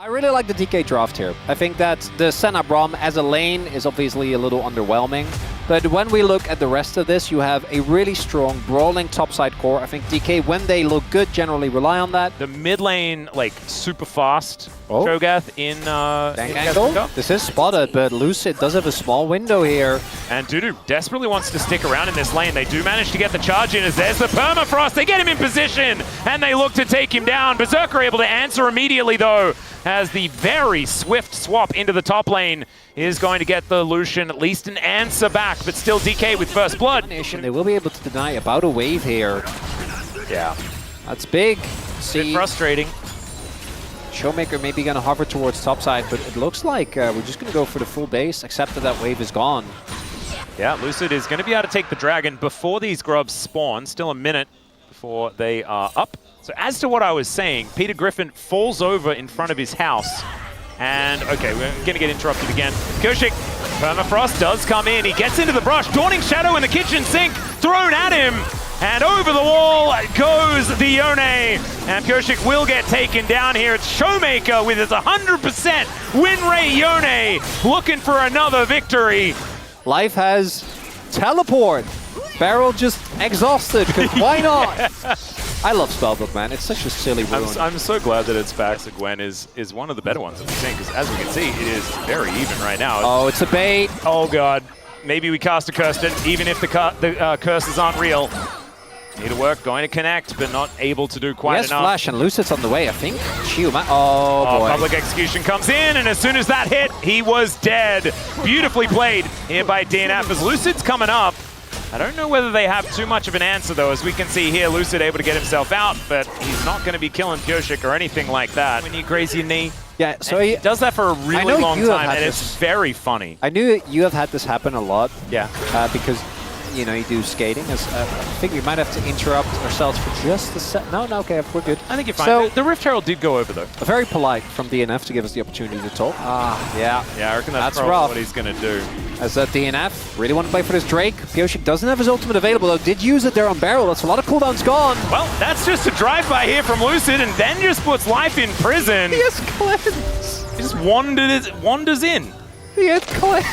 I really like the DK draft here. I think that the Senna Braum as a lane is obviously a little underwhelming. But when we look at the rest of this, you have a really strong brawling topside core. I think DK, when they look good, generally rely on that. The mid lane, like, super fast Cho'Gath in Dank angle. This is spotted, but Lucid does have a small window here. And Dudu desperately wants to stick around in this lane. They do manage to get the charge in as there's the permafrost. They get him in position, and they look to take him down. Berserker able to answer immediately, though, as the very swift swap into the top lane is going to get the Lucian at least an answer back, but still DK with first blood. They will be able to deny about a wave here. Yeah. That's big. Bit frustrating. Showmaker maybe going to hover towards topside, but it looks like we're just going to go for the full base, except that that wave is gone. Yeah, Lucid is going to be able to take the dragon before these grubs spawn. Still a minute before they are up. So as to what I was saying, Peter Griffin falls over in front of his house. And, okay, we're going to get interrupted again. Koshik, permafrost does come in. He gets into the brush. Dawning Shadow in the kitchen sink thrown at him. And over the wall goes the Yone. And Koshik will get taken down here. It's Showmaker with his 100% win rate Yone looking for another victory. Life has teleport. Barrel just exhausted, because why not? I love Spellbook, man. It's such a silly rune. I'm so glad that it's back. Gwen is one of the better ones that we've seen, because as we can see, it is very even right now. Oh, it's a bait. Oh, God. Maybe we cast a curse, even if the curses aren't real. Need to work, going to connect, but not able to do quite enough. Yes, flash, and Lucid's on the way, I think. Oh, boy. Public Execution comes in, and as soon as that hit, he was dead. Beautifully played here by DNF as Lucid's coming up. I don't know whether they have too much of an answer, though. As we can see here, Lucid able to get himself out, but he's not going to be killing Koshik or anything like that. When you graze your knee. Yeah, so he does that for a really long time, and it's very funny. I knew you have had this happen a lot. Yeah. Because, you know, you do skating. I think we might have to interrupt ourselves for just a sec. No, okay, we're good. I think you're fine. So, the Rift Herald did go over, though. Very polite from DNF to give us the opportunity to talk. Yeah. Yeah, I reckon that's rough. What he's going to do. As DNF really want to play for this Drake. Koshik doesn't have his ultimate available, though. Did use it there on Barrel. That's a lot of cooldowns gone. Well, that's just a drive-by here from Lucid, and then just puts life in prison. He has cleanse. He just wanders in. He had cleanse.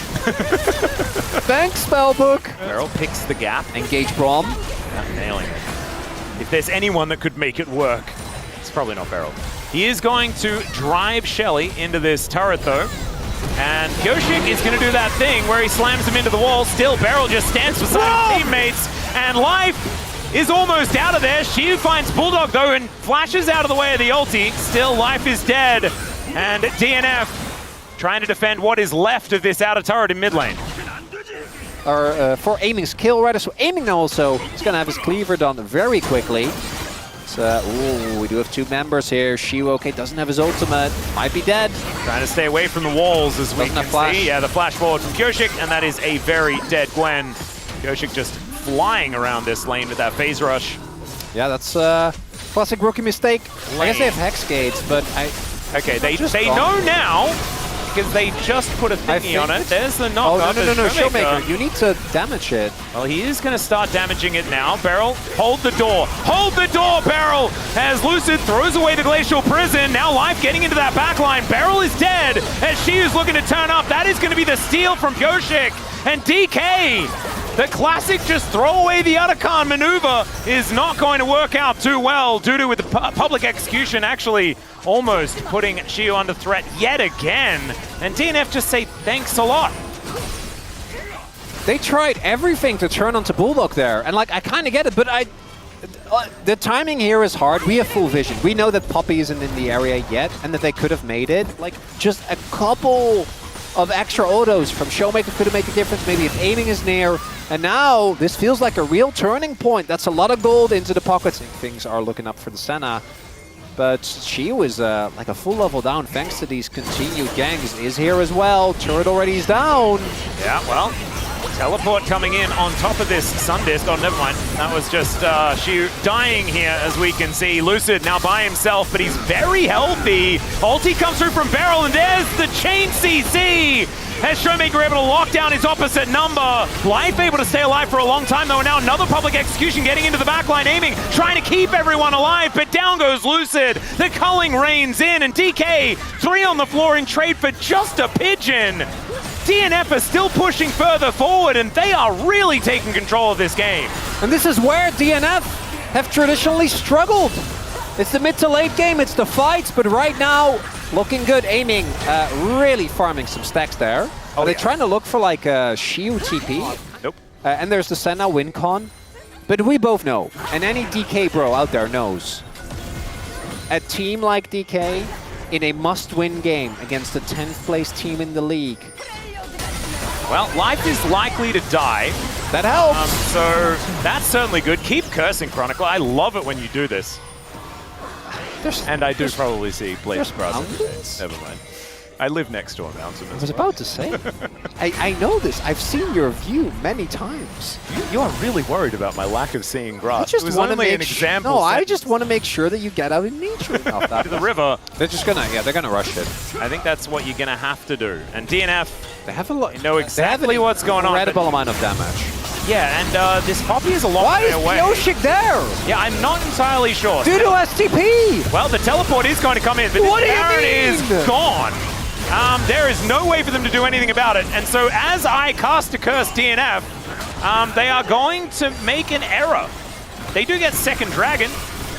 Thanks, Spellbook. Barrel picks the gap. Engage Braum. Nailing it. If there's anyone that could make it work, it's probably not Barrel. He is going to drive Shelly into this turret, though. And Koshik is going to do that thing where he slams him into the wall. Still, Barrel just stands beside his teammates. And Life is almost out of there. She finds Bulldog, though, and flashes out of the way of the ulti. Still, Life is dead. And DNF trying to defend what is left of this outer turret in mid lane. For aiming skill, rather. So aiming now also, he's going to have his cleaver done very quickly. So, we do have two members here. Shiwo, okay, doesn't have his ultimate. Might be dead. Trying to stay away from the walls as we can see. Yeah, the flash forward from Koshik, and that is a very dead Gwen. Koshik just flying around this lane with that phase rush. Yeah, that's a classic rookie mistake. I guess they have Hex Gates, but Okay, they know now, because they just put a thingy on it. There's the knockoff. Oh, no, Showmaker, you need to damage it. Well, he is going to start damaging it now. Barrel, hold the door. Hold the door, Barrel, as Lucid throws away the Glacial Prison. Now Life getting into that backline. Barrel is dead, as she is looking to turn up. That is going to be the steal from Koshik. And DK, the classic just throw away the Otacon maneuver is not going to work out too well. Dudu with the public execution actually almost putting Shio under threat yet again. And DNF just say thanks a lot. They tried everything to turn onto Bulldog there. And like, I kind of get it, but the timing here is hard. We have full vision. We know that Poppy isn't in the area yet and that they could have made it. Like, just a couple of extra autos from Showmaker could have made a difference. Maybe if aiming is near. And now this feels like a real turning point. That's a lot of gold into the pockets. Things are looking up for the Senna. But she was like a full level down thanks to these continued gangs. Is here as well. Turret already is down. Yeah, well, teleport coming in on top of this Sun Disc. Oh, never mind. That was just Shiu dying here, as we can see. Lucid now by himself, but he's very healthy. Ulti comes through from Barrel, and there's the chain CC. as Showmaker able to lock down his opposite number. Life able to stay alive for a long time though, and now another public execution getting into the backline, aiming, trying to keep everyone alive, but down goes Lucid. The culling reigns in, and DK, 3 on the floor in trade for just a pigeon. DNF are still pushing further forward, and they are really taking control of this game. And this is where DNF have traditionally struggled. It's the mid to late game, it's the fights, but right now, looking good, aiming, really farming some stacks there. Are they trying to look for like a Shiu TP? Nope. And there's the Senna win con. But we both know, and any DK bro out there knows, a team like DK in a must-win game against the 10th place team in the league. Well, Life is likely to die. That helps. So that's certainly good. Keep cursing, Chronicle. I love it when you do this. And I do probably see Blake's brother. Never mind. I live next to a mountain. I was about to say. I know this. I've seen your view many times. You are really worried about my lack of seeing grass. I just want to make example. No, I just want to make sure that you get out in nature enough. To the river. They're just gonna, they're gonna rush it. I think that's what you're gonna have to do. And DNF, they have a lot. You know exactly what's going on. Incredible amount of damage. Yeah, and this Poppy is a long Why way is away. Yoshik there? Yeah, I'm not entirely sure. Due to STP. Well, the teleport is going to come in, but what this Baron is gone. There is no way for them to do anything about it. And so as I cast a curse DNF, they are going to make an error. They do get second dragon.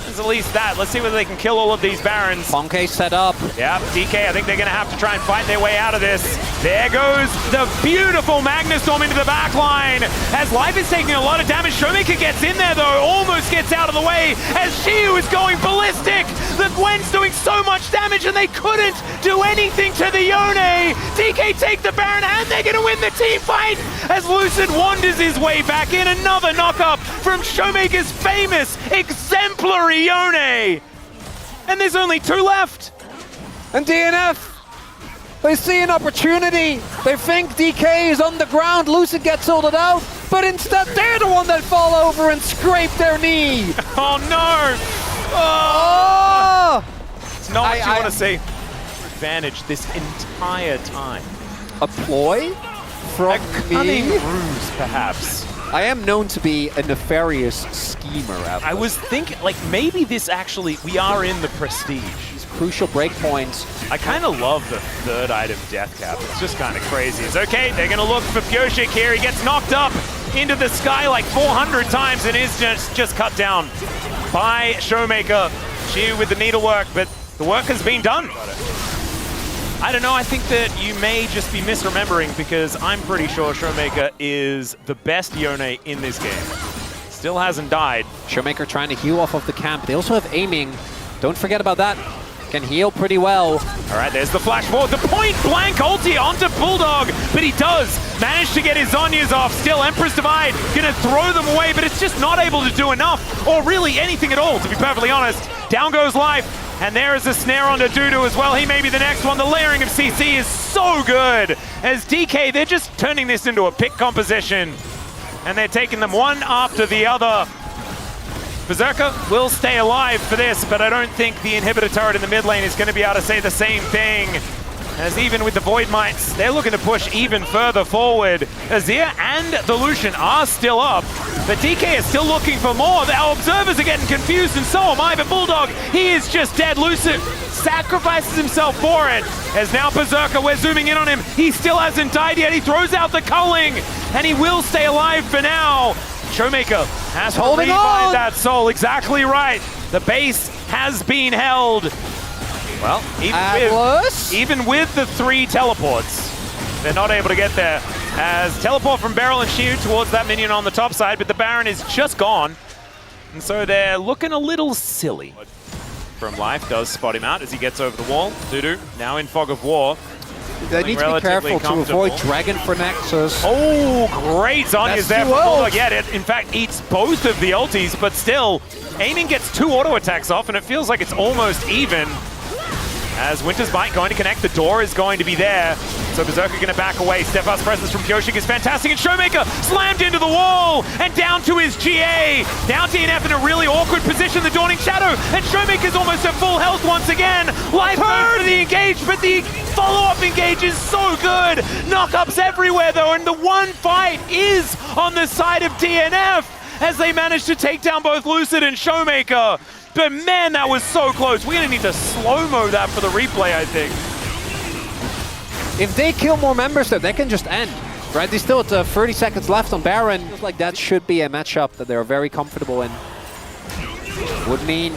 There's at least that. Let's see whether they can kill all of these Barons. Ponke set up. Yeah, DK, I think they're going to have to try and fight their way out of this. There goes the beautiful Magnustorm into the back line. As Life is taking a lot of damage, Showmaker gets in there though, almost gets out of the way as Shiu is going ballistic. The Gwen's doing so much damage and they couldn't do anything to the Yone. DK take the Baron and they're going to win the team fight as Lucid wanders his way back in. Another knock-up from Showmaker's famous exemplary Yone. And there's only 2 left. And DNF, they see an opportunity. They think DK is on the ground. Lucid gets ulted out, but instead they're the one that fall over and scrape their knee. Oh no! Oh! It's not what you want to see. Advantage this entire time. A ploy from a cunning me? ruse, perhaps. I am known to be a nefarious schemer. I was thinking, like, maybe this actually, we are in the prestige. These crucial breakpoints. I kind of love the 3rd item death cap. It's just kind of crazy. It's okay, they're going to look for Pyoshik here. He gets knocked up into the sky like 400 times and is just cut down by Showmaker. Shiu with the needlework, but the work has been done. I don't know, I think that you may just be misremembering because I'm pretty sure Showmaker is the best Yone in this game. Still hasn't died. Showmaker trying to heal off of the camp. They also have aiming. Don't forget about that. Can heal pretty well. All right, there's the flash forward. The point-blank ulti onto Bulldog, but he does manage to get his Zhonya's off. Still, Emperor's Divide gonna throw them away, but it's just not able to do enough, or really anything at all, to be perfectly honest. Down goes Life. And there is a snare onto Dudu as well. He may be the next one. The layering of CC is so good. As DK, they're just turning this into a pick composition. And they're taking them one after the other. Berserker will stay alive for this, but I don't think the inhibitor turret in the mid lane is going to be able to say the same thing. As even with the Void Mites, they're looking to push even further forward. Azir and the Lucian are still up, but DK is still looking for more. Our observers are getting confused, and so am I, but Bulldog, he is just dead. Lucid sacrifices himself for it. As now Berserker, we're zooming in on him. He still hasn't died yet. He throws out the culling, and he will stay alive for now. Showmaker has to revive that soul. Exactly right. The base has been held. Well, even with the 3 teleports, they're not able to get there. As teleport from Beryl and Shiu towards that minion on the top side, but the Baron is just gone. And so they're looking a little silly. From Life does spot him out as he gets over the wall. Dudu now in Fog of War. They need to be careful to avoid Dragon for Nexus. Oh, great Zhonya's there for Bulldog. Yeah, it in fact eats both of the ultis, but still, aiming gets 2 auto attacks off, and it feels like it's almost even. As Winter's Bite going to connect, the door is going to be there. So Berserker going to back away. Step-up presence from Pyoshik is fantastic, and Showmaker slammed into the wall and down to his GA. Now DNF in a really awkward position, the Dawning Shadow, and Showmaker's almost at full health once again. Life goes for the engage, but the follow-up engage is so good. Knock-ups everywhere though, and the one fight is on the side of DNF as they manage to take down both Lucid and Showmaker. But man, that was so close. We're gonna need to slow-mo that for the replay, I think. If they kill more members though, they can just end, right? They still have 30 seconds left on Baron. Feels like that should be a matchup that they're very comfortable in. Would mean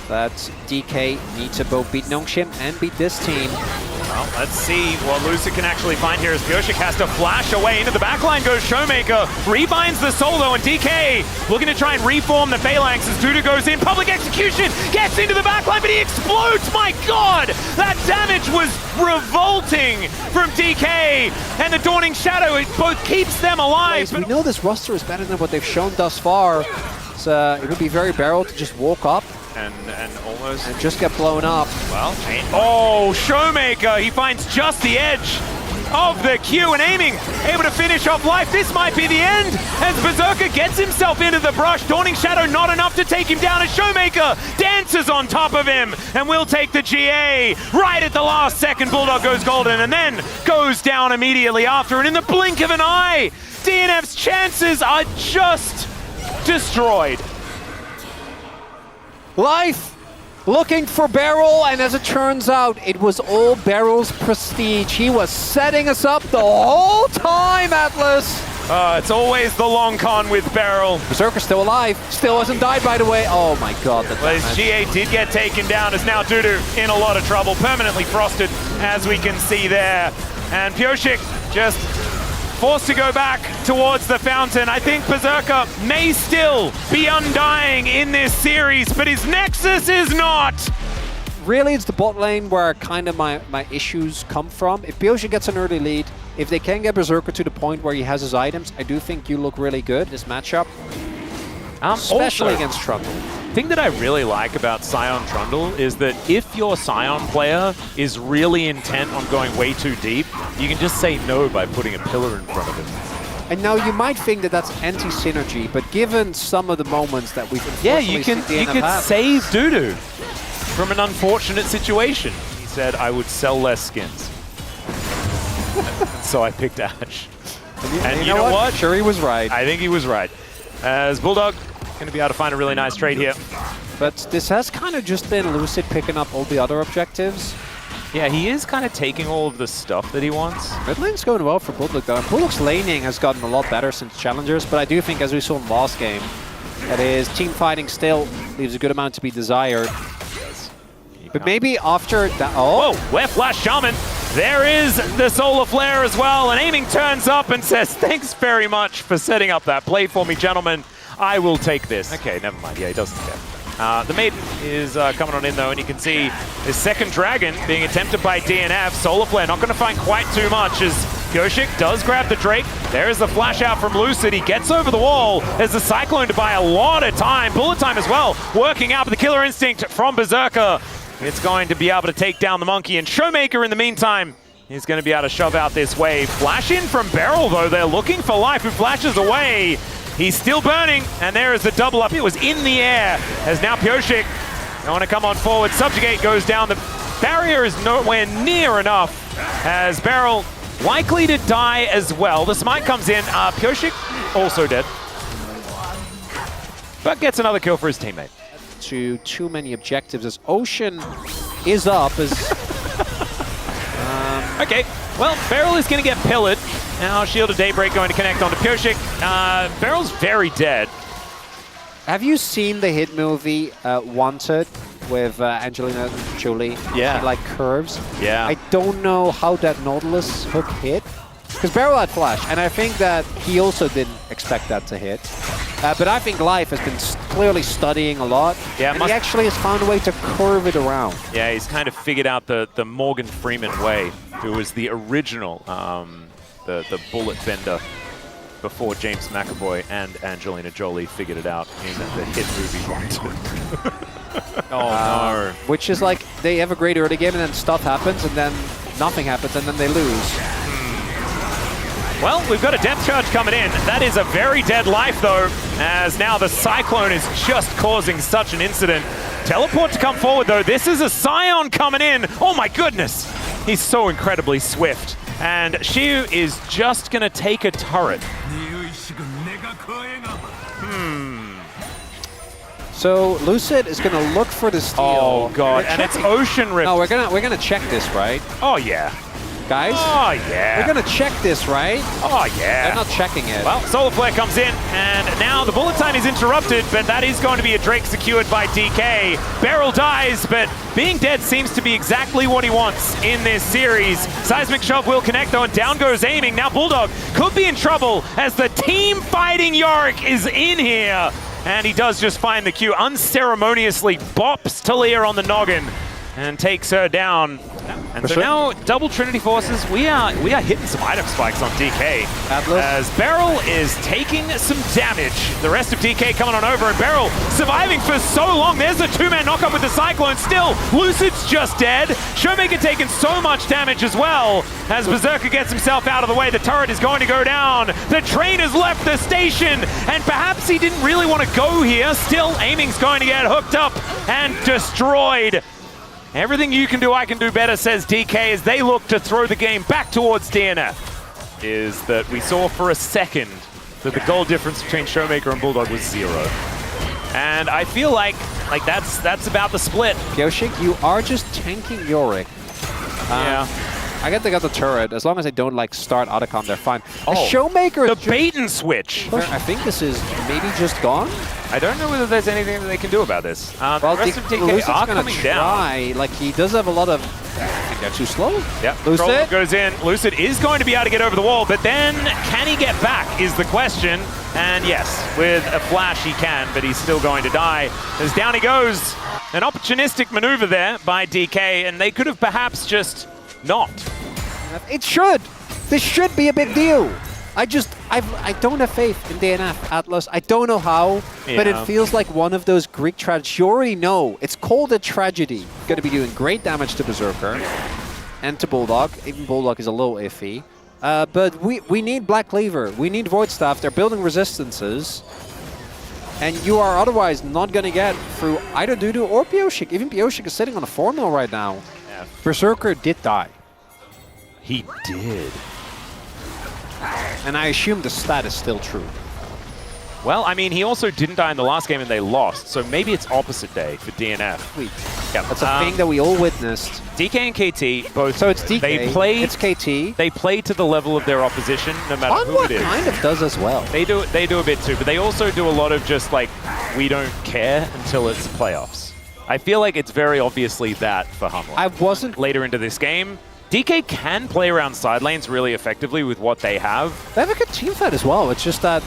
that DK needs to both beat Nongshim and beat this team. Well, let's see what Lucid can actually find here as Pyoshik has to flash away. Into the backline goes Showmaker, rebinds the solo, and DK looking to try and reform the Phalanx as Duda goes in. Public execution, gets into the backline, but he explodes! My god! That damage was revolting from DK, and the Dawning Shadow, it both keeps them alive. We know this roster is better than what they've shown thus far, so it would be very barrel to just walk up and almost and just get blown up. Well, oh, Showmaker, he finds just the edge of the Q and aiming, able to finish off Life. This might be the end as Berserker gets himself into the brush. Dawning Shadow not enough to take him down as Showmaker dances on top of him and will take the GA right at the last second. Bulldog goes golden and then goes down immediately after, and in the blink of an eye, DNF's chances are just destroyed. Life looking for Beryl, and as it turns out, it was all Beryl's prestige. He was setting us up the whole time, Atlas. It's always the long con with Beryl. Berserker's still alive. Still hasn't died, by the way. Oh my god. Well, his GA did get taken down, as now Dudu in a lot of trouble. Permanently frosted, as we can see there. And Pyoshik just forced to go back towards the fountain. I think Berserker may still be undying in this series, but his Nexus is not. Really, it's the bot lane where kind of my issues come from. If Pyoshik gets an early lead, if they can get Berserker to the point where he has his items, I do think you look really good this matchup. Especially against Trundle. The thing that I really like about Scion Trundle is that if your Scion player is really intent on going way too deep, you can just say no by putting a pillar in front of him. And now you might think that that's anti-synergy, but given some of the moments that we've you could save Dudu from an unfortunate situation. He said, I would sell less skins. So I picked Ash. And you know what? Sure, he was right. I think he was right. As Bulldog going to be able to find a really nice trade here. But this has kind of just been Lucid picking up all the other objectives. Yeah, he is kind of taking all of the stuff that he wants. Mid lane's going well for Bulldog though. And Bulldog's laning has gotten a lot better since Challengers, but I do think, as we saw in last game, that is, team fighting still leaves a good amount to be desired. But maybe after that... Oh! Whoa, left flash shaman. There is the solar flare as well, and aiming turns up and says, thanks very much for setting up that play for me, gentlemen. I will take this. Okay, never mind. Yeah, he doesn't care. The Maiden is coming on in, though, and you can see his second dragon being attempted by DNF. Solar Flare not going to find quite too much as Pyoshik does grab the Drake. There is the flash out from Lucid. He gets over the wall as the Cyclone to buy a lot of time. Bullet time as well, working out, but the Killer Instinct from Berserker. It's going to be able to take down the Monkey, and Showmaker in the meantime is going to be able to shove out this wave. Flash in from Beryl, though. They're looking for Life, who flashes away. He's still burning, and there is the double up. It was in the air, as now Pyoshik going to come on forward. Subjugate goes down. The barrier is nowhere near enough, as Beryl likely to die as well. The smite comes in. Pyoshik also dead, but gets another kill for his teammate. To too many objectives as Ocean is up as... Okay, well, Beryl is going to get pillared. Now Shield of Daybreak going to connect onto Pyoshik. Beryl's very dead. Have you seen the hit movie Wanted with Angelina Jolie? Yeah. Like curves? Yeah. I don't know how that Nautilus hook hit. Because Beryl had flash, and I think that he also didn't expect that to hit. But I think Life has been clearly studying a lot, and he actually has found a way to curve it around. Yeah, he's kind of figured out the Morgan Freeman way, who was the original, the bullet bender before James McAvoy and Angelina Jolie figured it out in the hit movie Wanted. No. Which is like, they have a great early game and then stuff happens and then nothing happens and then they lose. Well, we've got a depth charge coming in. That is a very dead life, though, as now the Cyclone is just causing such an incident. Teleport to come forward, though. This is a Scion coming in. Oh, my goodness. He's so incredibly swift. And Xiu is just going to take a turret. So Lucid is going to look for the steal. Oh, God. And it's Ocean Rift. No, we're gonna check this, right? Oh, yeah. Guys? Oh, yeah. We're going to check this, right? Oh, yeah. They're not checking it. Well, Solar Flare comes in, and now the bullet time is interrupted, but that is going to be a Drake secured by DK. Beryl dies, but being dead seems to be exactly what he wants in this series. Seismic Shove will connect, though, and down goes aiming. Now Bulldog could be in trouble as the team fighting Yorick is in here. And he does just find the Q, unceremoniously bops Talia on the noggin and takes her down. And so now, double Trinity Forces, we are hitting some item spikes on DK. As Beryl is taking some damage. The rest of DK coming on over, and Beryl surviving for so long. There's a two-man knockup with the Cyclone still. Lucid's just dead. Showmaker taking so much damage as well. As Berserker gets himself out of the way, the turret is going to go down. The train has left the station, and perhaps he didn't really want to go here. Still, aiming's going to get hooked up and destroyed. Everything you can do, I can do better, says DK, as they look to throw the game back towards DNF. Is that we saw for a second that the goal difference between Showmaker and Bulldog was 0. And I feel like that's about the split. Pioshik, you are just tanking Yorick. Yeah. I get they got the turret. As long as they don't like start Otacon, they're fine. Oh, Showmaker, the bait and switch. I think this is maybe just gone. I don't know whether there's anything that they can do about this. Well, the rest of DK are coming down. Like, he does have a lot of... I think they're too slow. Yeah, Lucid goes in. Lucid is going to be able to get over the wall, but then can he get back is the question. And yes, with a flash he can, but he's still going to die. As down he goes. An opportunistic maneuver there by DK, and they could have perhaps just not. It should. This should be a big deal. I don't have faith in DNF, Atlas. I don't know how, but it feels like one of those Greek tragedies. You already know. It's called a tragedy. Going to be doing great damage to Berserker and to Bulldog. Even Bulldog is a little iffy. But we need Black Cleaver. We need Void Staff. They're building resistances. And you are otherwise not going to get through either Dudu or Pioshik. Even Pioshik is sitting on a 4-0 right now. Yeah. Berserker did die. He did. And I assume the stat is still true. Well, I mean, he also didn't die in the last game and they lost, so maybe it's opposite day for DNF. Sweet. Yeah, that's a thing that we all witnessed. DK and KT both. So it's DK. It's KT. They play to the level of their opposition, no matter who it is. kind of does as well. They do a bit too, but they also do a lot of just like, we don't care until it's playoffs. I feel like it's very obviously that for Humble. I wasn't later into this game. DK can play around side lanes really effectively with what they have. They have a good team fight as well. It's just that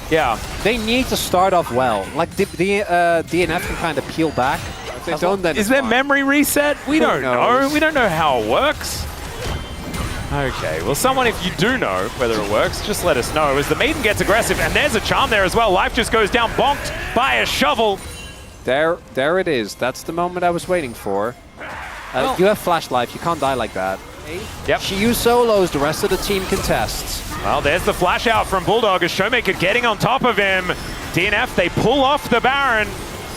they need to start off well. Like the DNF can kind of peel back. If they don't, then is there memory reset? We don't know. We don't know how it works. Okay, well, someone, if you do know whether it works, just let us know. As the Maiden gets aggressive, and there's a charm there as well. Life just goes down, bonked by a shovel. There it is. That's the moment I was waiting for. You have flash life. You can't die like that. Yep. She used solos, the rest of the team contests. Well, there's the flash out from Bulldog as Showmaker getting on top of him. DNF, they pull off the Baron.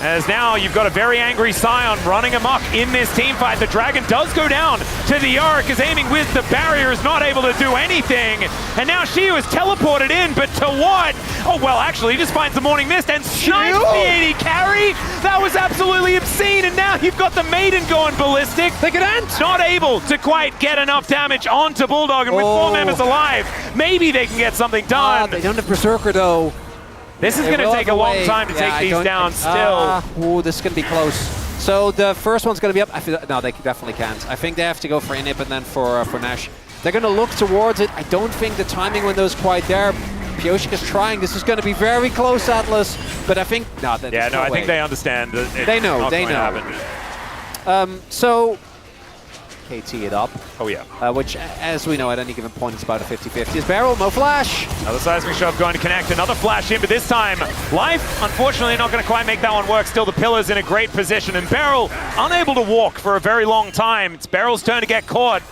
As now you've got a very angry Scion running amok in this team fight. The Dragon does go down to the Yorick, is aiming with the barrier, is not able to do anything. And now Xiu is teleported in, but to what? Oh, well, actually, he just finds the Morning Mist and snipes the 80 carry. That was absolutely obscene. And now you've got the Maiden going ballistic. They not able to quite get enough damage onto Bulldog. And with 4 members alive, maybe they can get something done. They don't have Berserker, though. This is going to take a long time to take these down still. Ooh, this is going to be close. So the first one's going to be up. No, they definitely can't. I think they have to go for Inip and then for Nash. They're going to look towards it. I don't think the timing window's quite there. Pioshik is trying. This is going to be very close, Atlas. But I think... No, I think they understand. They know. So DK tee it up. Oh yeah. Which, as we know, at any given point, it's about a 50-50. It's Beryl, no flash. Another seismic shove going to connect. Another flash in, but this time, Life, unfortunately, not going to quite make that one work. Still, the Pillar's in a great position, and Beryl unable to walk for a very long time. It's Beryl's turn to get caught.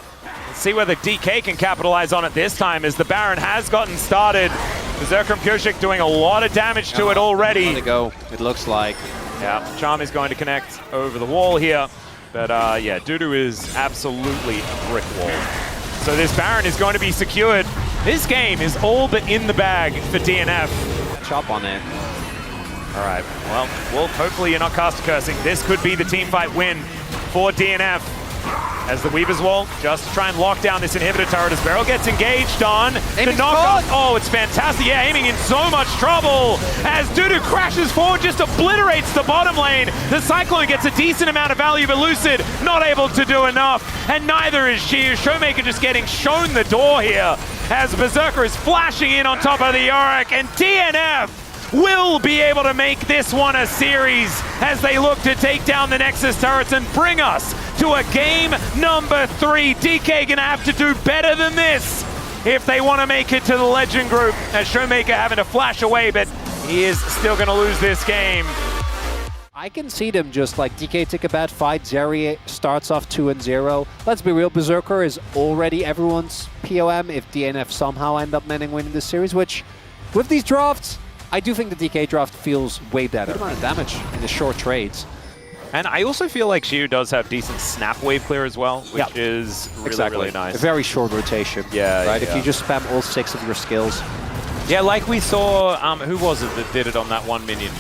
Let's see whether DK can capitalize on it this time, as the Baron has gotten started. Berserker and Pioshik doing a lot of damage to it already. To go, it looks like. Yeah, Charm is going to connect over the wall here. But yeah, Dudu is absolutely a brick wall. So this Baron is going to be secured. This game is all but in the bag for DNF. Chop on it. All right, well, Wolf, hopefully you're not caster cursing. This could be the team fight win for DNF. As the Weaver's Wall, just to try and lock down this inhibitor turret as Beryl gets engaged on the knockoff. Oh, it's fantastic. Yeah, aiming in so much trouble as Dudu crashes forward, just obliterates the bottom lane. The Cyclone gets a decent amount of value, but Lucid not able to do enough. And neither is she. Showmaker just getting shown the door here as Berserker is flashing in on top of the Yorick, and DNF will be able to make this one a series as they look to take down the Nexus turrets and bring us to a game number 3. DK gonna have to do better than this if they want to make it to the Legend group, as Showmaker having to flash away, but he is still gonna lose this game. I can see them just like DK take a bad fight, Zeri starts off 2-0. Let's be real, Berserker is already everyone's POM if DNF somehow end up managing winning this series, which with these drafts, I do think the DK draft feels way better. Good amount of damage in the short trades. And I also feel like Xiu does have decent snap wave clear as well, which is really, really nice. A very short rotation. Yeah, right? Yeah. If you just spam all 6 of your skills. Yeah, like we saw, who was it that did it on that one minion?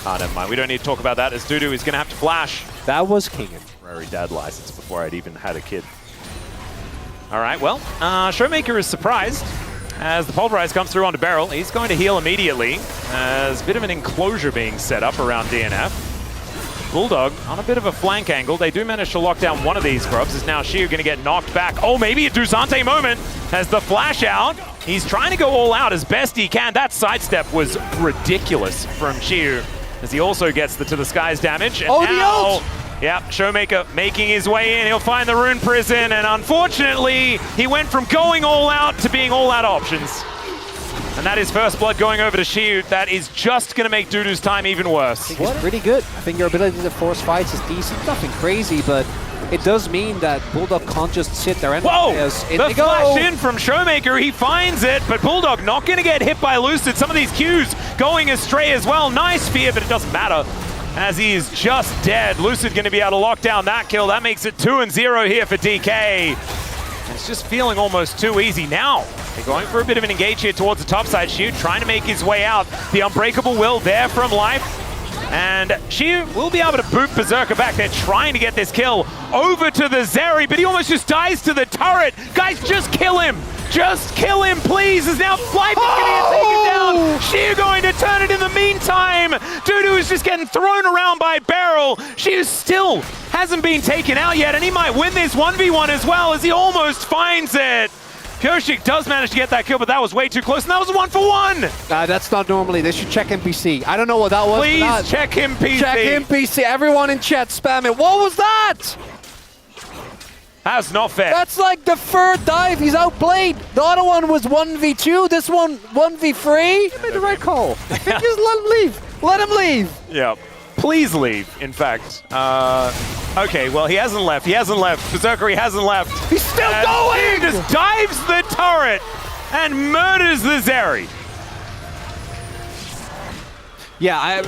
Ah, never mind. We don't need to talk about that, as Dudu is going to have to flash. That was King. Rary dad license before I'd even had a kid. All right, well, Showmaker is surprised as the Pulverize comes through onto Beryl. He's going to heal immediately as a bit of an enclosure being set up around DNF. Bulldog on a bit of a flank angle. They do manage to lock down one of these grubs. Is now Xiu going to get knocked back? Oh, maybe a Dusante moment as the flash out. He's trying to go all out as best he can. That sidestep was ridiculous from Xiu as he also gets the to the skies damage. And the ult! Yeah, Showmaker making his way in. He'll find the Rune Prison, and unfortunately, he went from going all out to being all out options. And that is first blood going over to Xiu. That is just going to make Dudu's time even worse. I think it's pretty good. I think your ability to force fights is decent. Nothing crazy, but it does mean that Bulldog can't just sit there and... Whoa! The flash in from Showmaker. He finds it, but Bulldog not going to get hit by Lucid. Some of these Qs going astray as well. Nice fear, but it doesn't matter, as he is just dead. Lucid going to be able to lock down that kill. That makes it 2-0 here for DK. And it's just feeling almost too easy now. They're going for a bit of an engage here towards the top side. Xiu trying to make his way out. The Unbreakable Will there from Life. And Xiu will be able to boot Berserker back. They're trying to get this kill over to the Zeri, but he almost just dies to the turret. Guys, just kill him. Just kill him, please, as now Life is going to get taken down. Xiu going to turn it in the meantime. Dudu is just getting thrown around by Beryl. Xiu still hasn't been taken out yet, and he might win this 1v1 as well, as he almost finds it. Pioshik does manage to get that kill, but that was way too close, and that was a 1-for-1. That's not normally. They should check NPC. I don't know what that was. Please check NPC. Check NPC. Everyone in chat spam it. What was that? That's not fair. That's like the third dive. He's outplayed. The other one was 1v2. This one 1v3. You made the right call. I think just let him leave. Let him leave. Yeah. Please leave, in fact. Okay, well, he hasn't left. He hasn't left. Berserker, he hasn't left. He's still going! He just dives the turret and murders the Zeri. Yeah,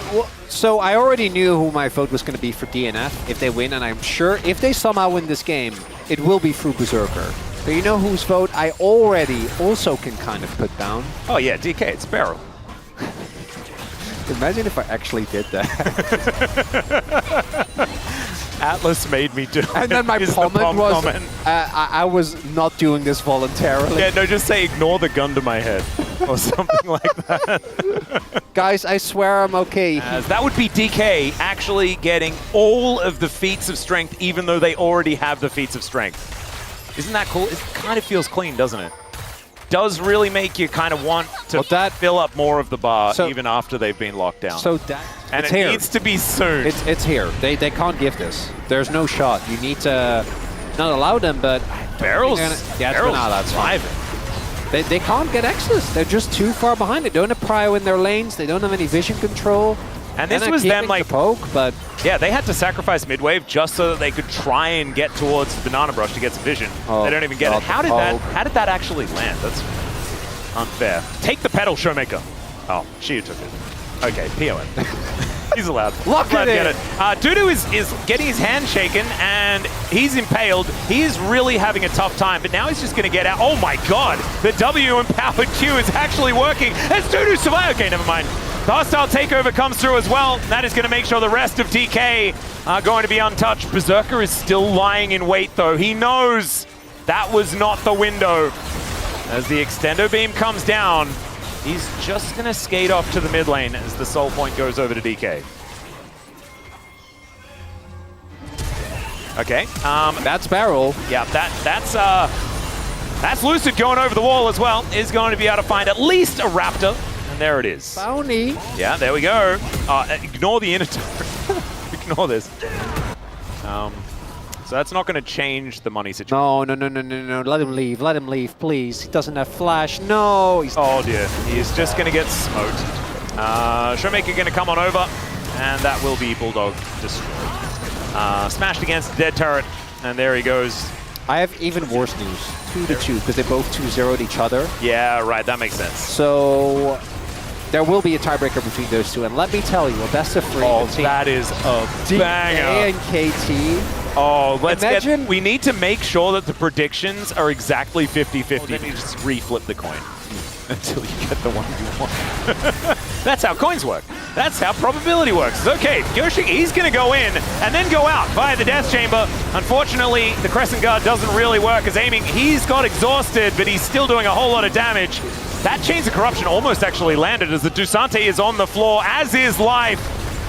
so I already knew who my vote was going to be for DNF if they win, and I'm sure if they somehow win this game, it will be through Berserker. But you know whose vote I already also can kind of put down? Oh yeah, DK, it's Beryl. Imagine if I actually did that. Atlas made me do it. And then my comment was, I was not doing this voluntarily. Yeah, no, just say ignore the gun to my head. Or something like that. Guys, I swear I'm okay. That would be DK actually getting all of the feats of strength, even though they already have the feats of strength. Isn't that cool? It kind of feels clean, doesn't it? Does really make you kind of want to fill up more of the bar even after they've been locked down. So and it needs to be soon. It's here. They can't give this. There's no shot. You need to not allow them, but Barrel's that's fine. They can't get access. They're just too far behind. They don't have prio in their lanes. They don't have any vision control. And this was them like poke, but yeah, they had to sacrifice midwave just so that they could try and get towards Banana Brush to get some vision. They don't even get it. How did that actually land? That's unfair. Take the pedal, Showmaker. Oh, Shia took it. Okay, PON. He's allowed. Look at it. Dudu is getting his hand shaken and he's impaled. He is really having a tough time, but now he's just going to get out. Oh my god, the W-empowered Q is actually working as Dudu survives. Okay, never mind. The hostile takeover comes through as well. That is going to make sure the rest of DK are going to be untouched. Berserker is still lying in wait though. He knows that was not the window. As the extendo beam comes down, he's just going to skate off to the mid lane as the soul point goes over to DK. Okay. That's Barrel. Yeah, that's Lucid going over the wall as well. Is going to be able to find at least a Raptor. And there it is. Bounty. Yeah, there we go. Ignore the inner turret. Ignore this. So that's not going to change the money situation. No. Let him leave. Let him leave, please. He doesn't have flash. No. Oh dear. He's just going to get smoked. Showmaker going to come on over, and that will be Bulldog destroyed. Smashed against the dead turret, and there he goes. I have even worse news. 2-2, because they both 2-0'd each other. Yeah, right. That makes sense. So there will be a tiebreaker between those two, and let me tell you, a best of 3. Oh, that is a banger. DN and KT. Oh, Imagine we need to make sure that the predictions are exactly 50-50. Then you just reflip the coin until you get the one you want. That's how coins work. That's how probability works. Okay, Yoshi, he's going to go in and then go out via the Death Chamber. Unfortunately, the Crescent Guard doesn't really work as aiming. He's got exhausted, but he's still doing a whole lot of damage. That Chains of Corruption almost actually landed as the Dusante is on the floor, as is Life.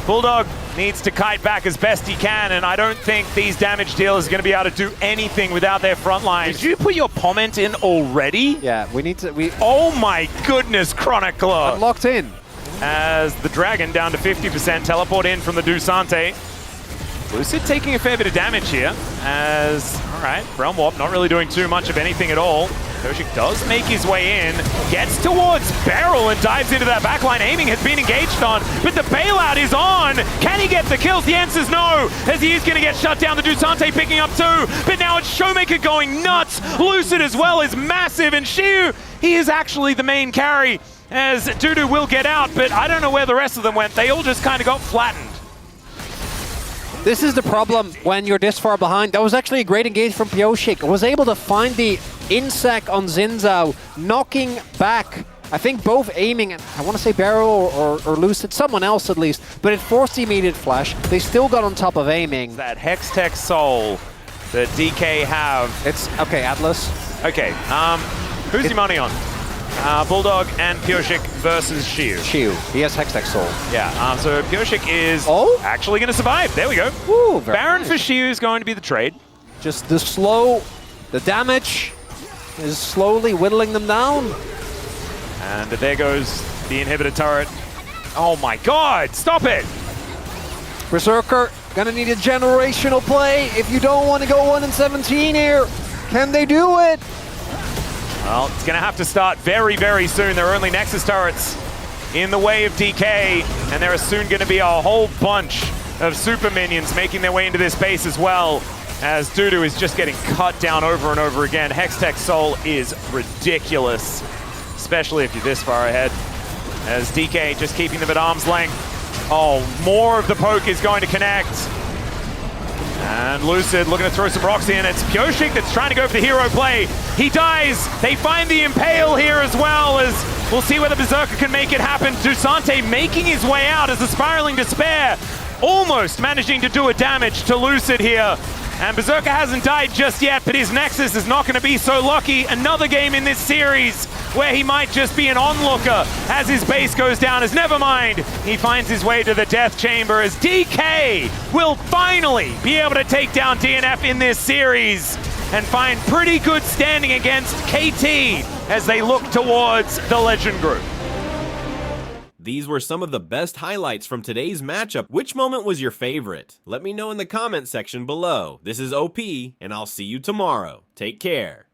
Bulldog needs to kite back as best he can, and I don't think these damage dealers are going to be able to do anything without their front line. Did you put your comment in already? Yeah, we need to... Oh my goodness, Chronicler! I'm locked in. As the Dragon down to 50%, teleport in from the Dusante. Lucid taking a fair bit of damage here, as, all right, Realm Warp not really doing too much of anything at all. Koshik does make his way in, gets towards Barrel and dives into that backline. Aiming has been engaged on, but the bailout is on. Can he get the kills? The answer is no, as he is going to get shut down. The Dusante picking up 2, but now it's Showmaker going nuts. Lucid as well is massive, and Shiu, he is actually the main carry, as Dudu will get out, but I don't know where the rest of them went. They all just kind of got flattened. This is the problem when you're this far behind. That was actually a great engage from Pioshik. Was able to find the insec on Zinzao, knocking back, I think both aiming, I want to say Barrel or Lucid, someone else at least, but it forced the immediate flash. They still got on top of aiming. That Hextech Soul that DK have. It's, okay, Atlas. Okay, who's your money on? Bulldog and Pioshik versus Shiu. Shiu. He has Hextech Soul. Yeah, so Pioshik is actually going to survive. There we go. Ooh, Baron nice. for Shiu is going to be the trade. Just the damage is slowly whittling them down. And there goes the inhibitor turret. Oh my god, stop it! Berserker, gonna need a generational play if you don't want to go 1-17 here. Can they do it? Well, it's going to have to start very, very soon. There are only Nexus turrets in the way of DK, and there are soon going to be a whole bunch of super minions making their way into this base as well, as Dudu is just getting cut down over and over again. Hextech Soul is ridiculous, especially if you're this far ahead, as DK just keeping them at arm's length. Oh, more of the poke is going to connect. And Lucid looking to throw some rocks in. It's Pioshik that's trying to go for the hero play. He dies. They find the Impale here as well, as we'll see whether Berserker can make it happen. Dusante making his way out as the Spiraling Despair almost managing to do a damage to Lucid here. And Berserker hasn't died just yet, but his Nexus is not going to be so lucky. Another game in this series where he might just be an onlooker as his base goes down. As never mind, he finds his way to the Death Chamber as DK will finally be able to take down DNF in this series and find pretty good standing against KT as they look towards the Legend Group. These were some of the best highlights from today's matchup. Which moment was your favorite? Let me know in the comment section below. This is OP, and I'll see you tomorrow. Take care.